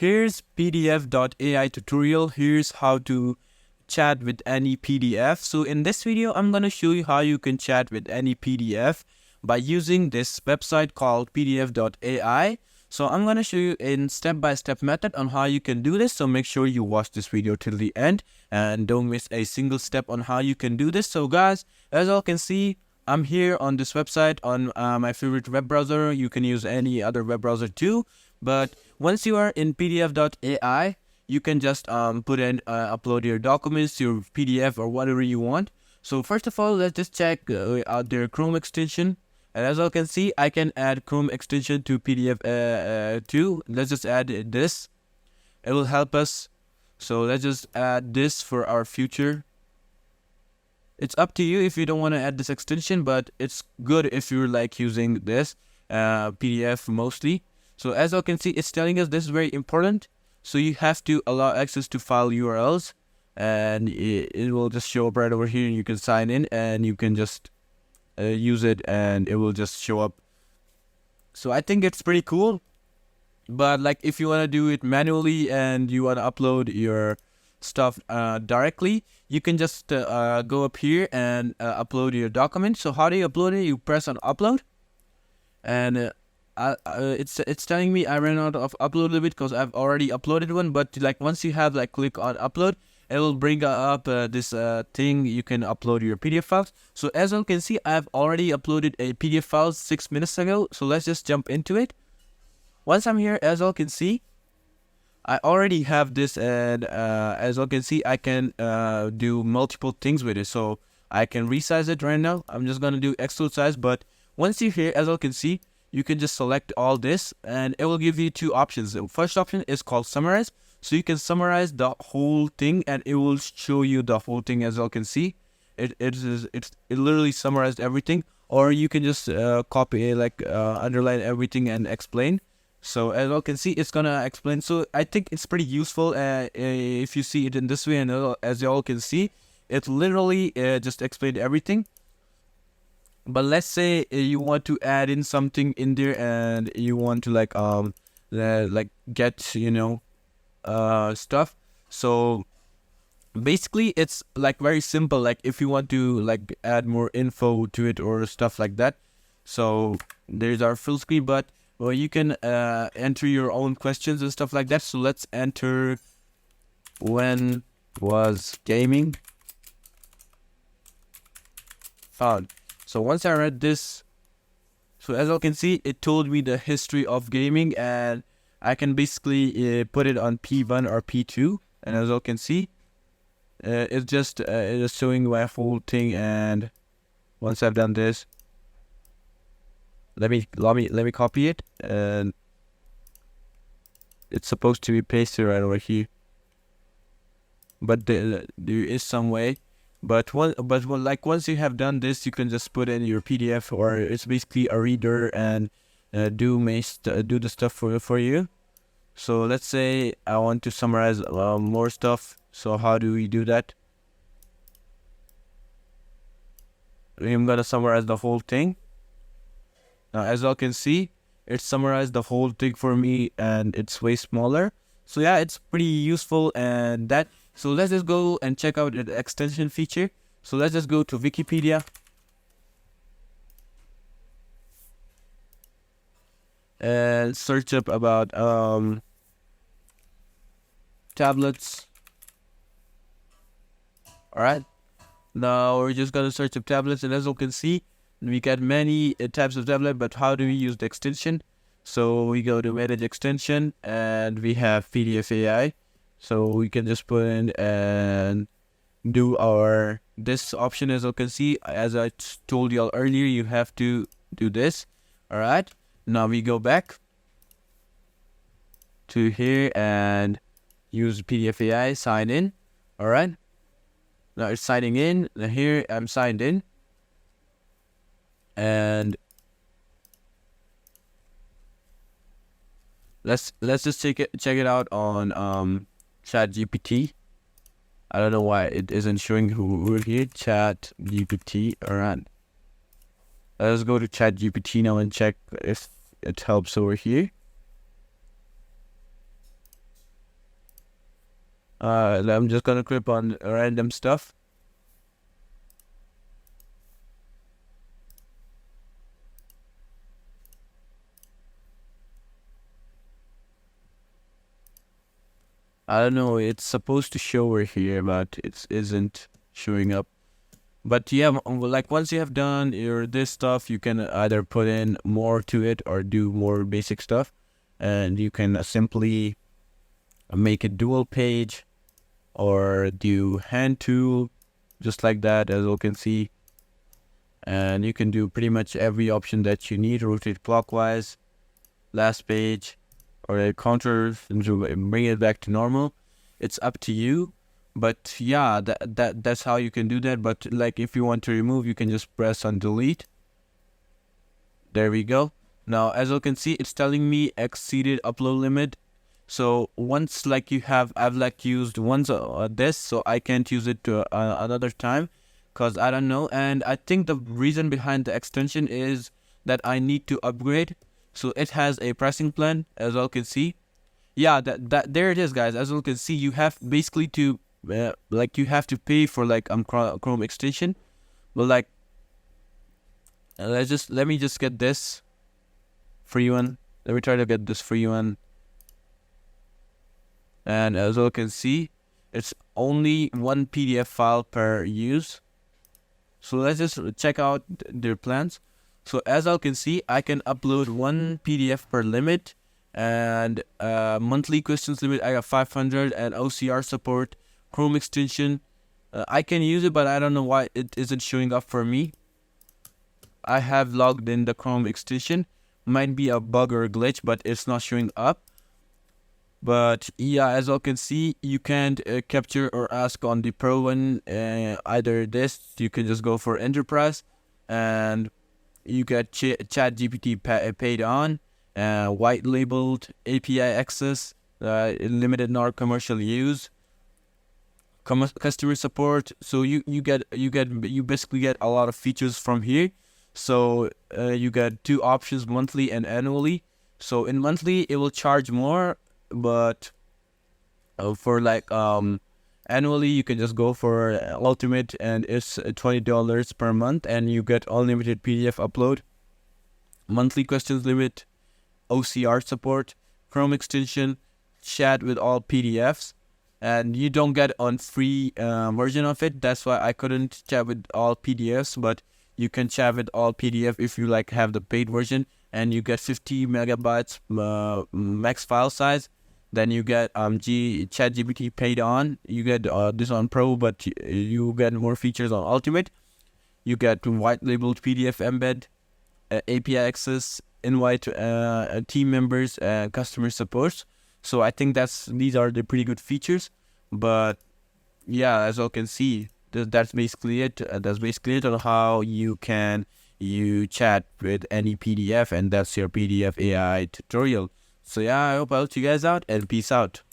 here's PDF.ai tutorial. Here's how to chat with any PDF. So in this video, I'm going to show you how you can chat with any PDF by using this website called PDF.ai. So I'm going to show you in step-by-step method on how you can do this. So make sure you watch this video till the end and don't miss a single step on how you can do this. So guys, as you all can see, I'm here on this website on my favorite web browser. You can use any other web browser too. But once you are in PDF.ai, you can just put in, upload your documents, your PDF or whatever you want. So first of all, let's just check out their Chrome extension. And as you can see, I can add Chrome extension to PDF too. Let's just add this. It will help us. So let's just add this for our future. It's up to you if you don't want to add this extension, but it's good if you're like using this PDF mostly. So as you can see, it's telling us this is very important. So you have to allow access to file URLs, and it will just show up right over here, and you can sign in and you can just use it and it will just show up. So I think it's pretty cool. But like if you want to do it manually and you want to upload your stuff directly, you can just go up here and upload your document. So how do you upload it? You press on upload, and it's telling me I ran out of upload a little bit because I've already uploaded one. But like once you have like click on upload, it will bring up this thing. You can upload your PDF files. So as you can see, I've already uploaded a PDF file 6 minutes ago. So let's just jump into it. Once I'm here, as you can see, I already have this, and as you can see, I can do multiple things with it. So I can resize it right now. I'm just gonna do extrude size. But once you're here, as you can see, you can just select all this, and it will give you two options. The first option is called summarize. So you can summarize the whole thing, and it will show you the whole thing. As you can see, it literally summarized everything. Or you can just copy, like underline everything and explain. So as you can see, it's gonna explain. So I think it's pretty useful if you see it in this way. And as you all can see, it literally just explained everything. But let's say you want to add in something in there, and you want to like get stuff. So basically, it's like very simple. Like if you want to like add more info to it or stuff like that. So there's our full screen, but well, you can enter your own questions and stuff like that. So let's enter when was gaming found. So once I read this, so as you can see, it told me the history of gaming, and I can basically put it on P1 or P2. And as you can see, it's just it is showing my whole thing. And once I've done this, let me copy it, and it's supposed to be pasted right over here. But there is some way. But like once you have done this, you can just put in your PDF, or it's basically a reader, and do the stuff for you. So let's say I want to summarize more stuff. So how do we do that? I'm gonna summarize the whole thing. Now, as you can see, it summarized the whole thing for me, and it's way smaller. So yeah, it's pretty useful. And that. So let's just go and check out the extension feature. So let's just go to Wikipedia. And search up about tablets. Alright. Now we're just gonna search up tablets, and as you can see, we get many types of tablet, but how do we use the extension? So we go to manage extension, and we have PDF.ai. So we can just put in and do this option. As you can see, as I told you all earlier, you have to do this. Alright. Now we go back to here and use PDF.ai, sign in. Alright. Now it's signing in. Now here I'm signed in. And let's just check it out on ChatGPT. I don't know why it isn't showing who we're here. ChatGPT. Alright. Let's go to ChatGPT now and check if it helps over here. I'm just gonna click on random stuff. I don't know, it's supposed to show over here, but it isn't showing up. But yeah, like once you have done your this stuff, you can either put in more to it or do more basic stuff, and you can simply make a dual page or do hand tool, just like that, as you can see. And you can do pretty much every option that you need. Rotate clockwise, last page, or a counter and bring it back to normal. It's up to you. But yeah, that's how you can do that. But like if you want to remove, you can just press on delete. There we go. Now as you can see, it's telling me exceeded upload limit. So once like I've like used once this, so I can't use it to another time, cause I don't know. And I think the reason behind the extension is that I need to upgrade. So it has a pricing plan, as you can see. Yeah, that there it is, guys. As you can see, you have basically to like you have to pay for like Chrome extension. But like let me just get this free one. Let me try to get this free one. And as you can see, it's only one PDF file per use. So let's just check out their plans. So as you can see, I can upload one PDF per limit, and monthly questions limit I got 500, and OCR support, Chrome extension. I can use it, but I don't know why it isn't showing up for me. I have logged in the Chrome extension. Might be a bug or a glitch, but it's not showing up. But yeah, as you can see, you can't capture or ask on the pro one. Either this, you can just go for enterprise, and you get chat GPT paid on, white labeled API access, limited not commercial use, customer support. So you basically get a lot of features from here. So you get two options, monthly and annually. So in monthly it will charge more, but for like annually you can just go for ultimate, and it's $20 per month, and you get unlimited PDF upload, monthly questions limit, OCR support, Chrome extension, chat with all PDFs. And you don't get on free version of it. That's why I couldn't chat with all PDFs, but you can chat with all PDF if you like have the paid version, and you get 50 megabytes max file size. Then you get ChatGPT paid on. You get this on Pro, but you get more features on Ultimate. You get white labeled PDF embed, API access, invite team members, customer supports. So I think these are the pretty good features. But yeah, as you can see, that's basically it. That's basically it on how you chat with any PDF, and that's your PDF AI tutorial. So yeah, I hope I helped you guys out, and peace out.